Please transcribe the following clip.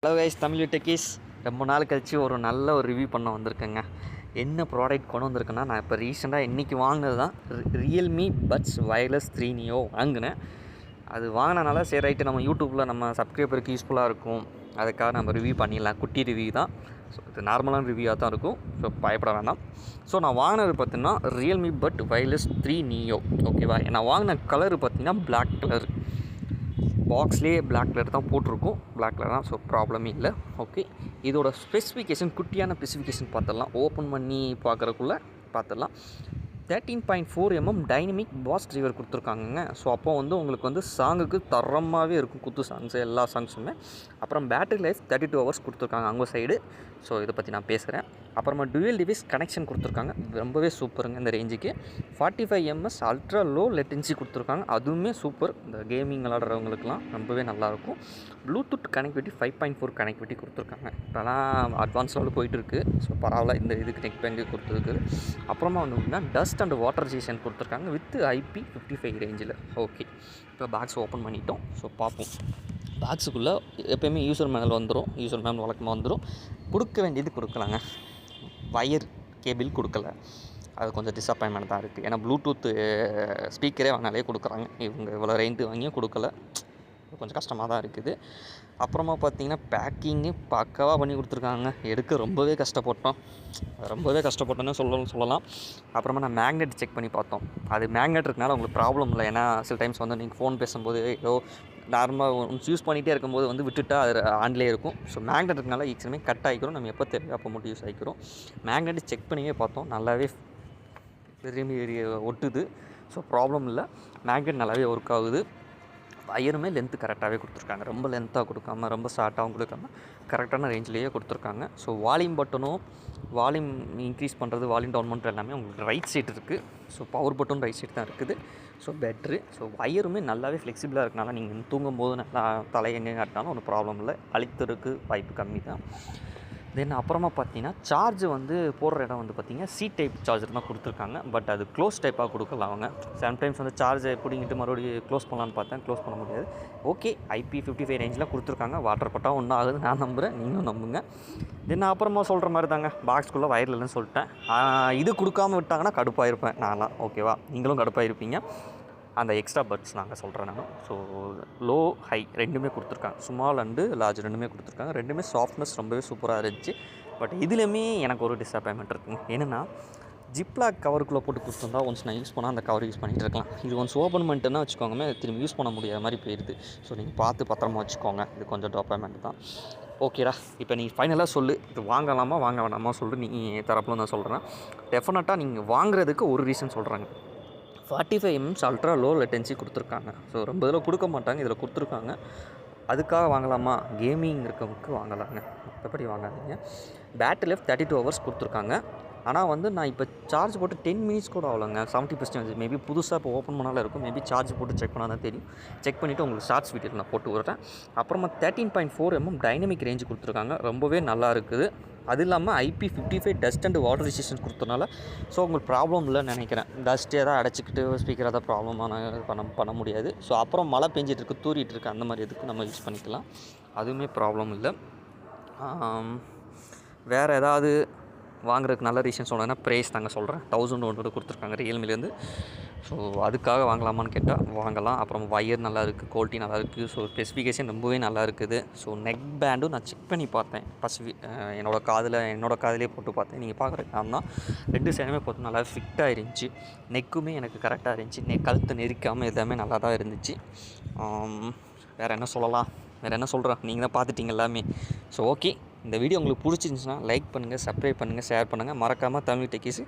Hello guys, Tamil techies. ரொம்ப நாள் கழிச்சு ஒரு நல்ல ரிவ்யூ பண்ண வந்திருக்கேங்க. என்ன ப்ராடக்ட் கொண்டு வந்திருக்கேன்னா, நான் இப்போ ரீசெண்டாக இன்றைக்கி வாங்கினது தான் ரியல்மி பட்ஸ் வயர்லெஸ் 3 நியோ வாங்கினேன். அது வாங்கினனால சரி ரைட்டு, நம்ம யூடியூப்பில் நம்ம சப்ஸ்கிரைபருக்கு யூஸ்ஃபுல்லாக இருக்கும், அதுக்காக நம்ம ரிவ்யூ பண்ணிடலாம். குட்டி ரிவ்யூ தான். ஸோ இது நார்மலான ரிவ்யூவாக தான் இருக்கும். ஸோ பயப்பட வேண்டாம். ஸோ நான் வாங்கினது பார்த்தீங்கன்னா ரியல்மி பட் வயர்லெஸ் 3 நியோ. ஓகேவா? நான் வாங்கின கலர் பார்த்தீங்கன்னா பிளாக் கலர். பாக்ஸ்லேயே பிளாக் கலர் தான் போட்டிருக்கும். பிளாக் கலர் தான். ஸோ ப்ராப்ளமே இல்லை. ஓகே, இதோட ஸ்பெசிஃபிகேஷன், குட்டியான ஸ்பெசிஃபிகேஷன் பார்த்துடலாம். ஓப்பன் பண்ணி பார்க்குறக்குள்ளே பார்த்துடலாம். 13.4mm டைனமிக் பாஸ் ட்ரைவர் கொடுத்துருக்காங்கங்க. ஸோ அப்போ உங்களுக்கு சாங்குக்கு தரமாகவே இருக்கும். குத்து சாங்ஸு எல்லா சாங்ஸுமே. அப்புறம் பேட்டரி லைஃப் 32 ஹவர்ஸ் கொடுத்துருக்காங்க அவங்க சைடு. ஸோ இதை பற்றி நான் பேசுகிறேன். அப்புறமா டுவல் டிவைஸ் கனெக்ஷன் கொடுத்துருக்காங்க. ரொம்பவே சூப்பருங்க இந்த ரேஞ்சுக்கு. 45ms அல்ட்ரா லோ லேட்டன்சி கொடுத்துருக்காங்க. அதுவுமே சூப்பர். இந்த கேமிங் விளாடுறவங்களுக்குலாம் ரொம்பவே நல்லாயிருக்கும். ப்ளூடூத் கனெக்டிவிட்டி 5.4 கனெக்டிவிட்டி கொடுத்துருக்காங்க. இப்போலாம் அட்வான்ஸ் லெவலில் போயிட்டுருக்கு. ஸோ பரவாயில்ல, இந்த இதுக்கு நெக் பேங்கு கொடுத்துருக்கு. அப்புறமா டஸ்ட் அண்ட் வாட்டர் ரெசிஸ்டன்ட் கொடுத்துருக்காங்க வித் IP55 ரேஞ்சில். ஓகே, இப்போ பாக்ஸ் ஓப்பன் பண்ணிட்டோம். ஸோ பார்ப்போம். பாக்ஸுக்குள்ளே எப்போயுமே யூசர் மேனுவல் வந்துடும். யூசர் மேனுவல் வழக்கமாக வந்துடும். கொடுக்க வேண்டியது கொடுக்கலாங்க. வயர் கேபிள் கொடுக்கல. அது கொஞ்சம் டிஸப்பாயின்மெண்ட் தான் இருக்குது. ஏன்னா ப்ளூடூத் ஸ்பீக்கரே வாங்கினாலே கொடுக்குறாங்க. இவங்க இவ்வளோ ரேண்ட்டு வாங்கியும் கொடுக்கல. கொஞ்சம் கஷ்டமாக தான் இருக்குது. அப்புறமா பார்த்திங்கன்னா பேக்கிங்கு பக்காவாக பண்ணி கொடுத்துருக்காங்க. எடுக்க ரொம்பவே கஷ்டப்பட்டோன்னு சொல்லலாம். அப்புறமா நான் மேக்னெட் செக் பண்ணி பார்த்தோம். அது மேக்னெட் இருக்கனால உங்களுக்கு ப்ராப்ளம் இல்லை. ஏன்னா சில டைம்ஸ் நீங்கள் ஃபோன் பேசும்போது ஏதோ நார்மலாக யூஸ் பண்ணிகிட்டே இருக்கும்போது விட்டுட்டா அது ஆன்லேயே இருக்கும். ஸோ மேக்னெட் இருக்கனால ஈஸியுமே கட் ஆகிக்கிறோம். நம்ம எப்போ தேவையோ அப்போ மட்டும் யூஸ் ஆகிக்கிறோம். மேக்னெட் செக் பண்ணியே பார்த்தோம். நல்லாவே திரும்பி ஒட்டுது. ஸோ ப்ராப்ளம் இல்லை. மேக்னெட் நல்லாவே ஒர்க் ஆகுது. வயருமே லென்த்து கரெக்டாகவே கொடுத்துருக்காங்க. ரொம்ப லென்த்தாக கொடுக்காம, ரொம்ப ஷார்ட்டாகவும் கொடுக்காம கரெக்டான ரேஞ்சிலேயே கொடுத்துருக்காங்க. ஸோ வால்யூம் பட்டனும், வால்யூம் இன்க்ரீஸ் பண்ணுறது, வால்யூம் டவுன் பண்ணுறது எல்லாமே உங்களுக்கு ரைட் சைடு இருக்குது. So power button right side தான் இருக்குது. ஸோ பெட்ரு. ஸோ வயருமே நல்லாவே ஃப்ளெக்சிபிளாக இருக்கனால நீங்கள் தூங்கும்போது நல்லா தலையெங்கே காட்டினாலும் ஒன்றும் ப்ராப்ளம் இல்லை. அழித்தருக்கு வாய்ப்பு கம்மி தான். தென் அப்புறமா பார்த்தீங்கன்னா சார்ஜ் போடுற இடம் பார்த்தீங்கன்னா சி டைப் சார்ஜர் தான் கொடுத்துருக்காங்க. பட் அது க்ளோஸ் டைப்பாக கொடுக்கல அவங்க. சம்டைம்ஸ் சார்ஜை பிடிங்கிட்டு மறுபடியும் க்ளோஸ் பண்ணலான்னு பார்த்தேன். க்ளோஸ் பண்ண முடியாது. ஓகே, IP55 ரேஞ்சில் கொடுத்துருக்காங்க. வாட்டர் பட்டால் ஒன்றும் ஆகுது, நான் நம்புகிறேன், நீங்களும் நம்புங்க. தென் அப்புறமா சொல்கிற மாதிரி தாங்க, பாக்ஸ்குள்ளே வயர் இல்லைன்னு சொல்லிட்டேன். இது கொடுக்காமல் விட்டாங்கன்னா கடுப்பாக இருப்பேன் நான்லாம். ஓகேவா? நீங்களும் கடுப்பாக இருப்பீங்க. அந்த எக்ஸ்ட்ரா பட்ஸ் நாங்கள் சொல்கிறேன் நான். ஸோ லோ ஹை ரெண்டுமே கொடுத்துருக்காங்க. ஸ்மால் அண்டு லார்ஜ் ரெண்டுமே கொடுத்துருக்காங்க. ரெண்டுமே சாஃப்ட்னஸ் ரொம்பவே சூப்பராக இருந்துச்சு. பட் இதுலேயுமே எனக்கு ஒரு டிஸப்பாயின்மெண்ட் இருக்குங்க. என்னென்னா ஜிப்லாக் கவருக்குள்ளே போட்டு கொடுத்துருந்தா ஒன்ஸ் நான் யூஸ் பண்ணால் அந்த கவர் யூஸ் பண்ணிகிட்டு இருக்கலாம். இது ஒன்ஸ் ஓப்பன் பண்ணிட்டுன்னா வச்சுக்கோங்க, திரும்பி யூஸ் பண்ண முடியாத மாதிரி போயிடுது. ஸோ நீங்கள் பார்த்து பத்திரமா வச்சுக்கோங்க. இது கொஞ்சம் டிஸப்பாயின்மெண்ட் தான். ஓகேடா, இப்போ நீ ஃபைனலாக சொல்லு, இது வாங்கலாமா வாங்க வேணாமா சொல்லு. நீங்கள் தரப்பில் நான் சொல்கிறேன். டெஃபினட்டாக நீங்கள் வாங்குறதுக்கு ஒரு ரீசன் சொல்கிறாங்க. 45mm அல்ட்ரா லோ லேட்டன்சி கொடுத்துருக்காங்க. ஸோ ரொம்ப இதில் கொடுக்க மாட்டாங்க, இதில் கொடுத்துருக்காங்க. அதுக்காக வாங்கலாமா? கேமிங் இருக்கவங்களுக்கு வாங்கலாங்க, மற்றபடி வாங்காதீங்க. பேட்டரி லைஃப் 32 ஹவர்ஸ் கொடுத்துருக்காங்க. ஆனால் நான் இப்போ சார்ஜ் போட்டு 10 மினிட்ஸ் கூட ஆகலைங்க. 70% மேபி புதுசாக இப்போ ஓப்பன் பண்ணாலும் இருக்கும். மேபி சார்ஜ் போட்டு செக் பண்ணால் தான் தெரியும். செக் பண்ணிவிட்டு உங்களுக்கு ஷார்ட்ஸ் வீடியோ நான் போட்டு விடுறேன். அப்புறமா 13.4mm டைனமிக் ரேஞ்சு கொடுத்துருக்காங்க. ரொம்பவே நல்லா இருக்குது. அது இல்லாமல் IP55 dust and water resistance கொடுத்தனால ஸோ உங்களுக்கு ப்ராப்ளம் இல்லைன்னு நினைக்கிறேன். டஸ்ட் ஏதாவது அடைச்சிக்கிட்டு ஸ்பீக்கர் ஏதாவது ப்ராப்ளமான பண்ண முடியாது. ஸோ அப்புறம் மழை பெஞ்சிட்டு இருக்குது, தூரிட்டு இருக்குது, அந்த மாதிரி எதுக்கு நம்ம யூஸ் பண்ணிக்கலாம். அதுவுமே ப்ராப்ளம் இல்லை. வேறு ஏதாவது வாங்குறதுக்கு நல்ல ரீசன் சொல்லணும்னா ப்ரைஸ் தாங்க சொல்கிறேன். 1100 கொடுத்துருக்காங்க ரியல்மிலேருந்து. ஸோ அதுக்காக வாங்கலாமான்னு கேட்டால் வாங்கலாம். அப்புறம் வயர் நல்லா இருக்குது, குவாலிட்டி நல்லா இருக்குது. ஸோ ஸ்பெசிஃபிகேஷன் ரொம்பவே நல்லா இருக்குது. ஸோ நெக் பேண்டும் நான் செக் பண்ணி பார்த்தேன். என்னோடய காதிலே போட்டு பார்த்தேன். நீங்கள் பார்க்குறது நான் தான் 2 சைடுமே பார்த்து நல்லா ஃபிட்டாக இருந்துச்சு. நெக்குமே எனக்கு கரெக்டாக இருந்துச்சு. கழுத்தை நெரிக்காமல் எல்லாமே நல்லா தான் இருந்துச்சு. வேறு என்ன சொல்லலாம், வேறு என்ன சொல்கிறேன், நீங்கள் தான் பார்த்துட்டீங்க எல்லாமே. ஸோ ஓகே, இந்த வீடியோ உங்களுக்கு பிடிச்சிருந்துச்சுன்னா லைக் பண்ணுங்கள், சப்ஸ்கிரைப் பண்ணுங்கள், ஷேர் பண்ணுங்கள். மறக்காமல் தமிழ் டெக்கீஸ்